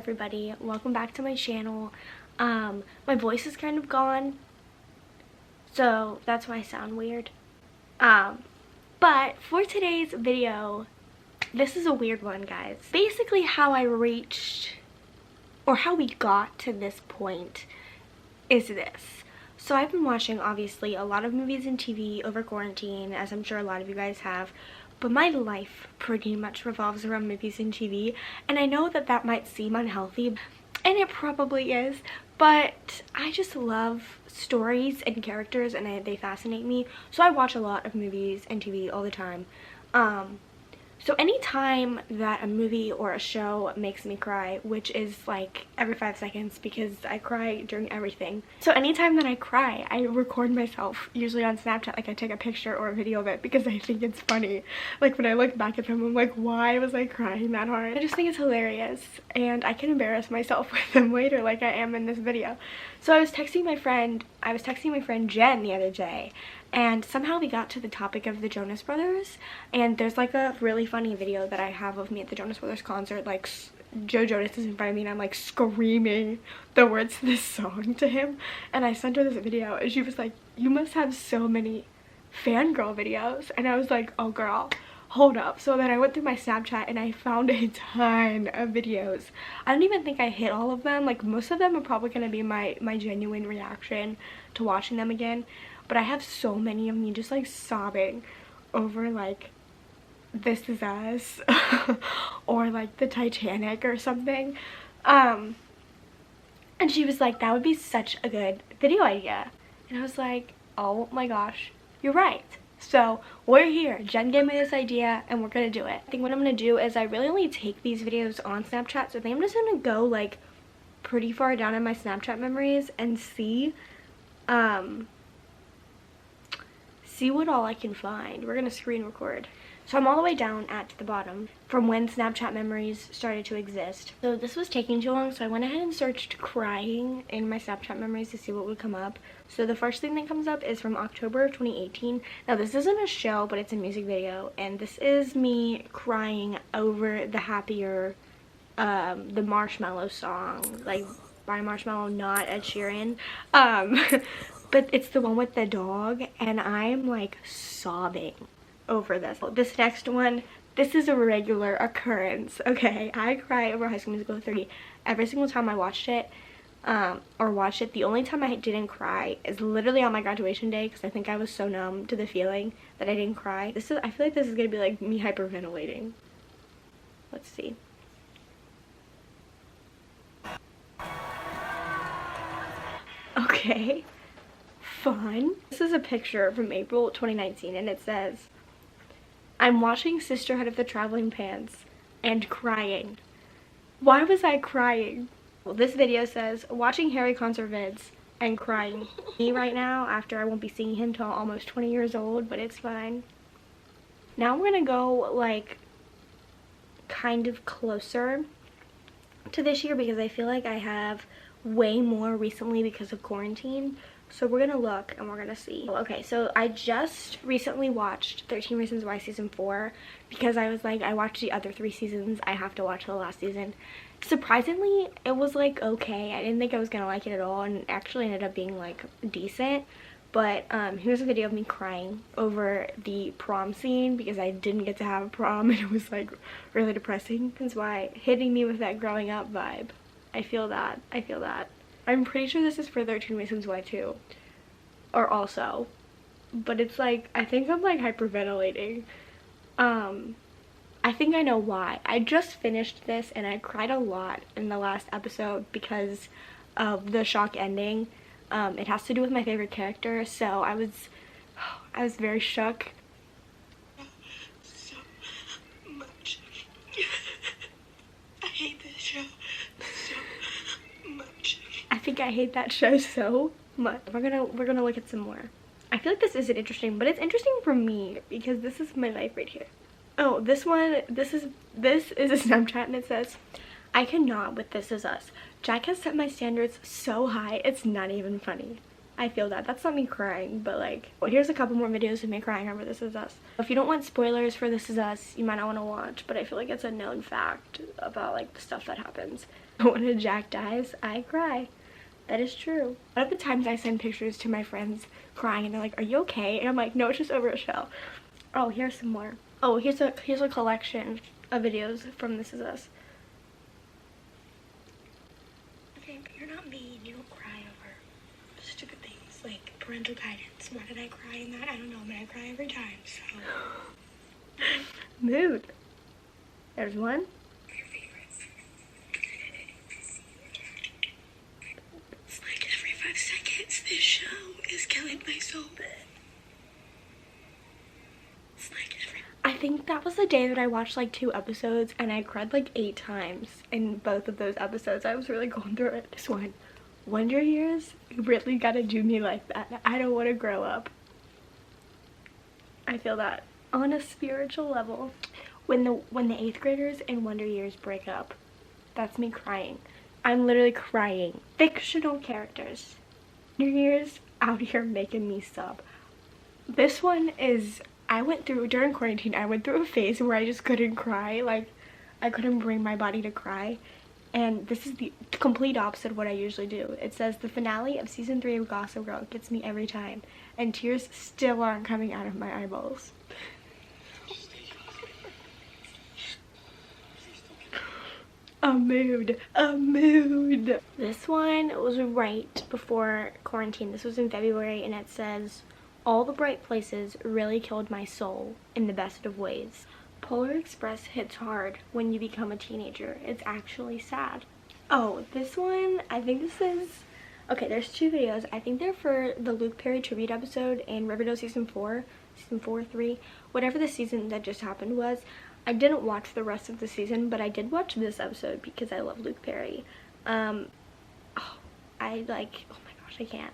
everybody? Welcome back to my channel. My voice is kind of gone, so that's why I sound weird. But for today's video, this is a weird one, guys. Basically how I reached, or how we got to this point is this. So I've been watching, obviously, a lot of movies and TV over quarantine, as I'm sure a lot of you guys have. But my life pretty much revolves around movies and TV, and I know that that might seem unhealthy, and it probably is, but I just love stories and characters, and they fascinate me. So I watch a lot of movies and TV all the time. So anytime that a movie or a show makes me cry, which is like every 5 seconds because I cry during everything. So anytime that I cry, I record myself, usually on Snapchat. Like I take a picture or a video of it because I think it's funny. Like when I look back at them, I'm like, why was I crying that hard? I just think it's hilarious, and I can embarrass myself with them later like I am in this video. So I was texting my friend Jen the other day, and somehow we got to the topic of the Jonas Brothers, and there's like a really funny video that I have of me at the Jonas Brothers concert. Like Joe Jonas is in front of me and I'm like screaming the words to this song to him, and I sent her this video and she was like, you must have so many fangirl videos, and I was like, oh girl, hold up. So then I went through my Snapchat and I found a ton of videos. I don't even think I hit all of them. Like most of them are probably going to be my genuine reaction to watching them again, but I have so many of me just like sobbing over like This Is Us or like the Titanic or something. And she was like, that would be such a good video idea, and I was like, oh my gosh, you're right. So we're here. Jen gave me this idea and we're gonna do it. I think what I'm gonna do is I really only take these videos on Snapchat, so I think I'm just gonna go like pretty far down in my Snapchat memories and see what all I can find. We're gonna screen record. So I'm all the way down at the bottom from when Snapchat memories started to exist. So this was taking too long, so I went ahead and searched crying in my Snapchat memories to see what would come up. So the first thing that comes up is from October of 2018. Now this isn't a show, but it's a music video, and this is me crying over the Happier, the Marshmallow song, like by Marshmallow, not Ed Sheeran. But it's the one with the dog, and I'm like sobbing over this. This next one, this is a regular occurrence, okay? I cry over High School Musical 3 every single time I watched it, or watched it. The only time I didn't cry is literally on my graduation day, because I think I was so numb to the feeling that I didn't cry. I feel like this is gonna be like me hyperventilating. Let's see. Okay, fun. This is a picture from April 2019, and it says, I'm watching Sisterhood of the Traveling Pants and crying. Why was I crying? Well, this video says, watching Harry concert vids and crying. Me right now, after I won't be seeing him till almost 20 years old, but it's fine. Now we're gonna go like kind of closer to this year, because I feel like I have way more recently because of quarantine. So we're gonna look and we're gonna see. Okay, so I just recently watched 13 Reasons Why season 4 because I was like, I watched the other 3 seasons, I have to watch the last season. Surprisingly, it was like okay. I didn't think I was gonna like it at all, and it actually ended up being like decent. But here's a video of me crying over the prom scene because I didn't get to have a prom, and it was like really depressing. That's why, hitting me with that growing up vibe. I feel that. I'm pretty sure this is for 13 Reasons Why too, or also, but it's like, I think I'm like hyperventilating. I think I know why. I just finished this and I cried a lot in the last episode because of the shock ending. It has to do with my favorite character, so I was very shook. So much. I hate this show so much. I think I hate that show so much. We're gonna look at some more. I feel like this isn't interesting, but it's interesting for me because this is my life right here. Oh, this is a Snapchat, and it says, I cannot with This Is Us. Jack has set my standards so high, it's not even funny. I feel that. That's not me crying, but like, well, here's a couple more videos of me crying over This Is Us. If you don't want spoilers for This Is Us, you might not want to watch, but I feel like it's a known fact about like the stuff that happens. When Jack dies, I cry. That is true. A lot of the times I send pictures to my friends crying and they're like, are you okay? And I'm like, no, it's just over a show. Oh, here's some more. Oh, here's a collection of videos from This Is Us. Okay, but you're not mean. You don't cry over stupid things like parental guidance. Why did I cry in that? I don't know, but I cry every time, so. Mood. There's one. It's like every 5 seconds, this show is killing my soul. It's like I think that was the day that I watched like 2 episodes and I cried like 8 times in both of those episodes. I was really going through it. This one. Wonder Years, you really gotta do me like that. I don't want to grow up. I feel that on a spiritual level. When the 8th graders in Wonder Years break up, that's me crying. I'm literally crying. Fictional characters. Wonder Years out here making me sob. This one is, I went through, during quarantine, I went through a phase where I just couldn't cry. Like, I couldn't bring my body to cry. And this is the complete opposite of what I usually do. It says, the finale of season 3 of Gossip Girl gets me every time. And tears still aren't coming out of my eyeballs. A mood. A mood. This one was right before quarantine. This was in February and it says, all the bright places really killed my soul in the best of ways. Polar Express hits hard when you become a teenager. It's actually sad. Oh, this one, I think this is, okay, there's 2 videos. I think they're for the Luke Perry tribute episode in Riverdale season 4, 3, whatever the season that just happened was. I didn't watch the rest of the season, but I did watch this episode because I love Luke Perry. Oh, I like, oh my gosh, I can't.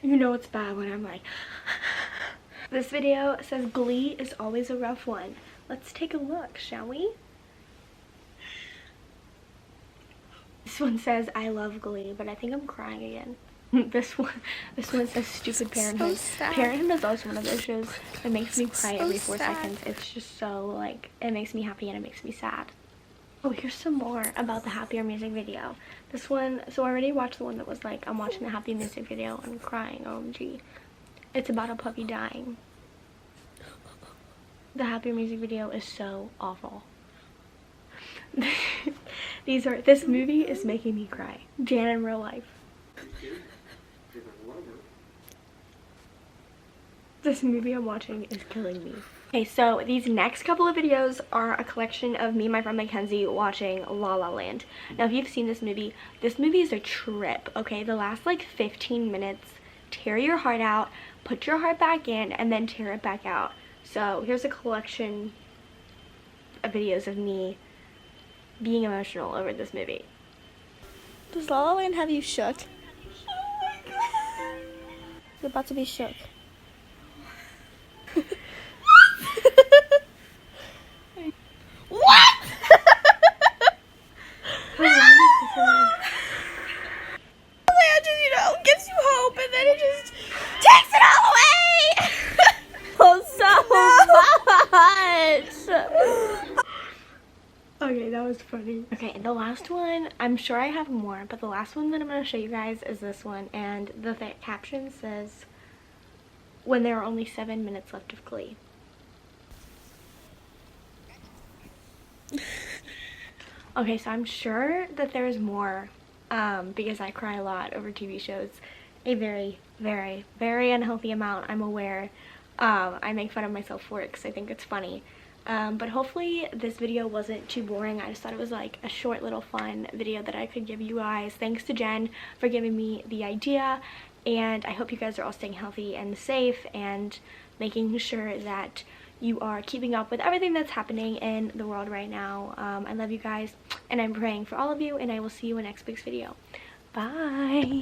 You know it's bad when I'm like. This video says Glee is always a rough one. Let's take a look, shall we? This one says I love Glee, but I think I'm crying again. This one says Stupid Parenthood. So Parenthood is also one of those shows that makes me cry every 4 seconds. It's just so like, it makes me happy and it makes me sad. Oh, here's some more about the Happier music video. This one, so I already watched the one that was like, I'm watching the Happy music video and crying, OMG. It's about a puppy dying. The Happier music video is so awful. This movie is making me cry. Jan in real life. This movie I'm watching is killing me. Okay, so these next couple of videos are a collection of me and my friend Mackenzie watching La La Land. Now, if you've seen this movie is a trip, okay? The last like 15 minutes, tear your heart out, put your heart back in, and then tear it back out. So here's a collection of videos of me being emotional over this movie. Does La La Land have you shook? Oh my god! You're about to be shook. What? It gives you hope and then it just takes it all away! Oh, so much! Okay, that was funny. Okay, the last one, I'm sure I have more, but the last one that I'm going to show you guys is this one, and the caption says, when there are only 7 minutes left of Glee. Okay, so I'm sure that there's more, because I cry a lot over TV shows. A very, very, very unhealthy amount, I'm aware. I make fun of myself for it because I think it's funny. But hopefully this video wasn't too boring. I just thought it was like a short little fun video that I could give you guys. Thanks to Jen for giving me the idea, and I hope you guys are all staying healthy and safe and making sure that you are keeping up with everything that's happening in the world right now. I love you guys and I'm praying for all of you, and I will see you in next week's video. Bye!